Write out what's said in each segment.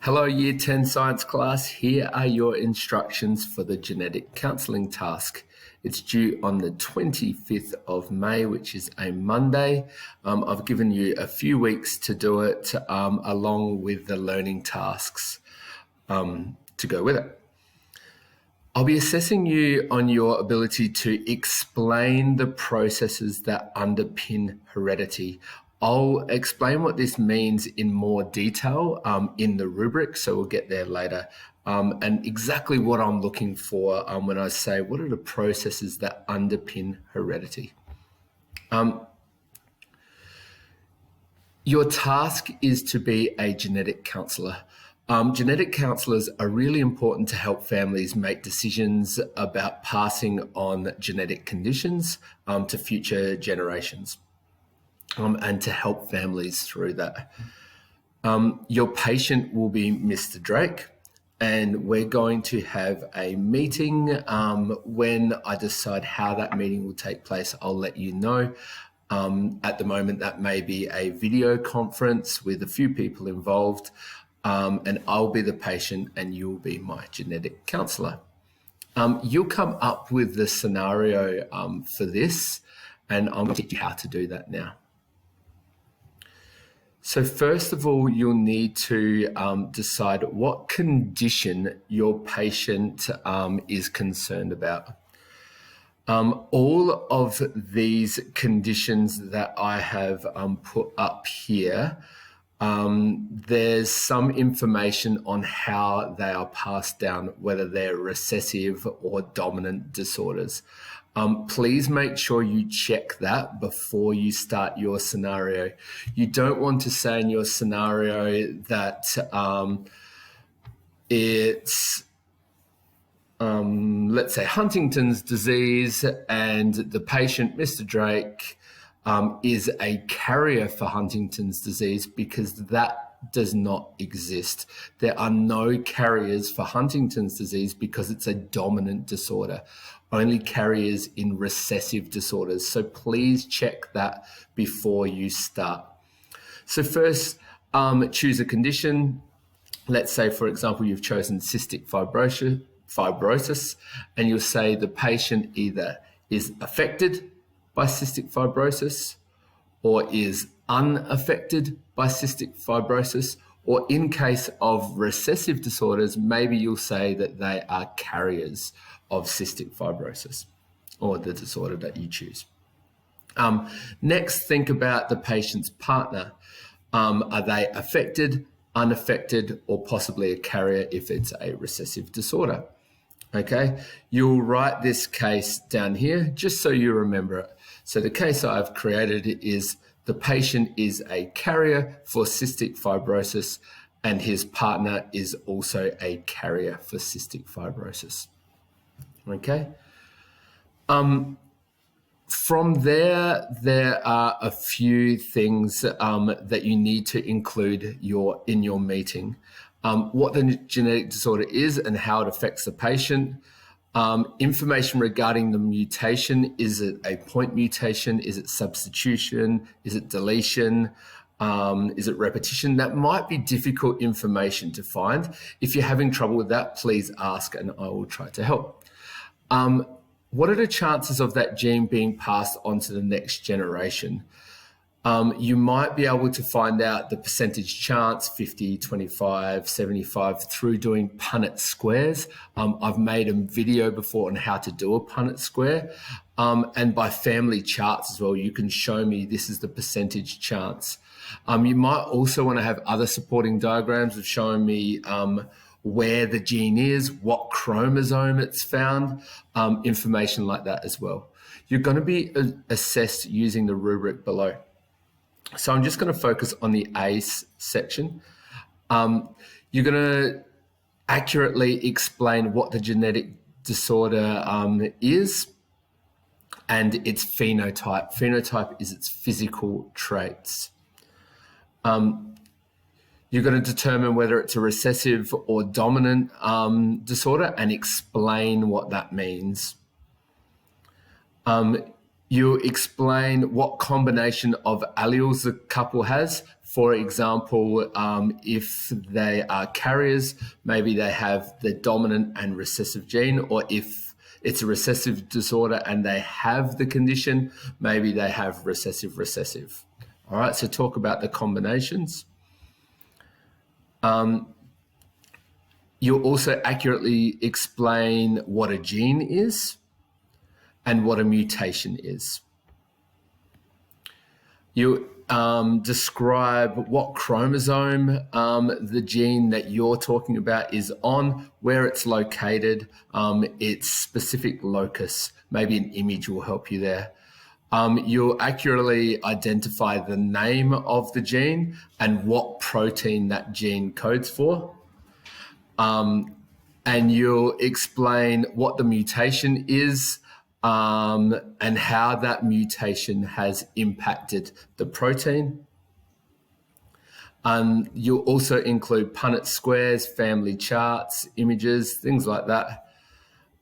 Hello, Year 10 Science class. Here are your instructions for the genetic counselling task. It's due on the 25th of May, which is a Monday. I've given you a few weeks to do it along with the learning tasks to go with it. I'll be assessing you on your ability to explain the processes that underpin heredity. I'll explain what this means in more detail in the rubric, so we'll get there later, and exactly what I'm looking for when I say what are the processes that underpin heredity. Your task is to be a genetic counsellor. Genetic counsellors are really important to help families make decisions about passing on genetic conditions to future generations. And to help families through that. Your patient will be Mr. Drake, and we're going to have a meeting. When I decide how that meeting will take place, I'll let you know. At the moment, that may be a video conference with a few people involved, and I'll be the patient and you'll be my genetic counsellor. You'll come up with the scenario for this, and I'm going to teach you how to do that now. So first of all, you'll need to decide what condition your patient is concerned about. All of these conditions that I have put up here, there's some information on how they are passed down, whether they're recessive or dominant disorders. Please make sure you check that before you start your scenario. You don't want to say in your scenario that it's, let's say, Huntington's disease and the patient, Mr. Drake, is a carrier for Huntington's disease, because that does not exist. There are no carriers for Huntington's disease because it's a dominant disorder. Only carriers in recessive disorders. So please check that before you start. So first, choose a condition. Let's say, for example, you've chosen cystic fibrosis, and you'll say the patient either is affected by cystic fibrosis or is unaffected by cystic fibrosis, or in case of recessive disorders, maybe you'll say that they are carriers of cystic fibrosis or the disorder that you choose. Next, think about the patient's partner. Are they affected, unaffected, or possibly a carrier if it's a recessive disorder? Okay, you'll write this case down here just so you remember it. So the case I've created is the patient is a carrier for cystic fibrosis and his partner is also a carrier for cystic fibrosis. Okay. From there are a few things that you need to include in your meeting. What the genetic disorder is and how it affects the patient. Information regarding the mutation. Is it a point mutation? Is it substitution? Is it deletion? Is it repetition? That might be difficult information to find. If you're having trouble with that, please ask and I will try to help. What are the chances of that gene being passed on to the next generation? You might be able to find out the percentage chance, 50, 25, 75, through doing Punnett squares. I've made a video before on how to do a Punnett square. And by family charts as well, you can show me this is the percentage chance. You might also want to have other supporting diagrams of showing me where the gene is, what chromosome it's found, information like that as well. You're going to be assessed using the rubric below. So I'm just going to focus on the A section. You're going to accurately explain what the genetic disorder is and its phenotype. Phenotype is its physical traits. You're going to determine whether it's a recessive or dominant disorder and explain what that means. You explain what combination of alleles the couple has. For example, if they are carriers, maybe they have the dominant and recessive gene, or if it's a recessive disorder and they have the condition, maybe they have recessive. All right, so talk about the combinations. You'll also accurately explain what a gene is and what a mutation is. You describe what chromosome the gene that you're talking about is on, where it's located, its specific locus. Maybe an image will help you there. You'll accurately identify the name of the gene and what protein that gene codes for. And you'll explain what the mutation is, and how that mutation has impacted the protein. You'll also include Punnett squares, family charts, images, things like that.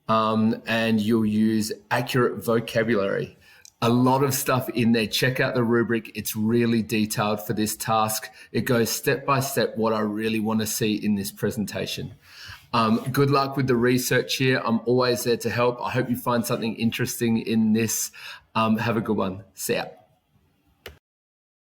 And you'll use accurate vocabulary. A lot of stuff in there. Check out the rubric. It's really detailed for this task. It goes step by step what I really want to see in this presentation. Good luck with the research here. I'm always there to help. I hope you find something interesting in this. Have a good one. See ya.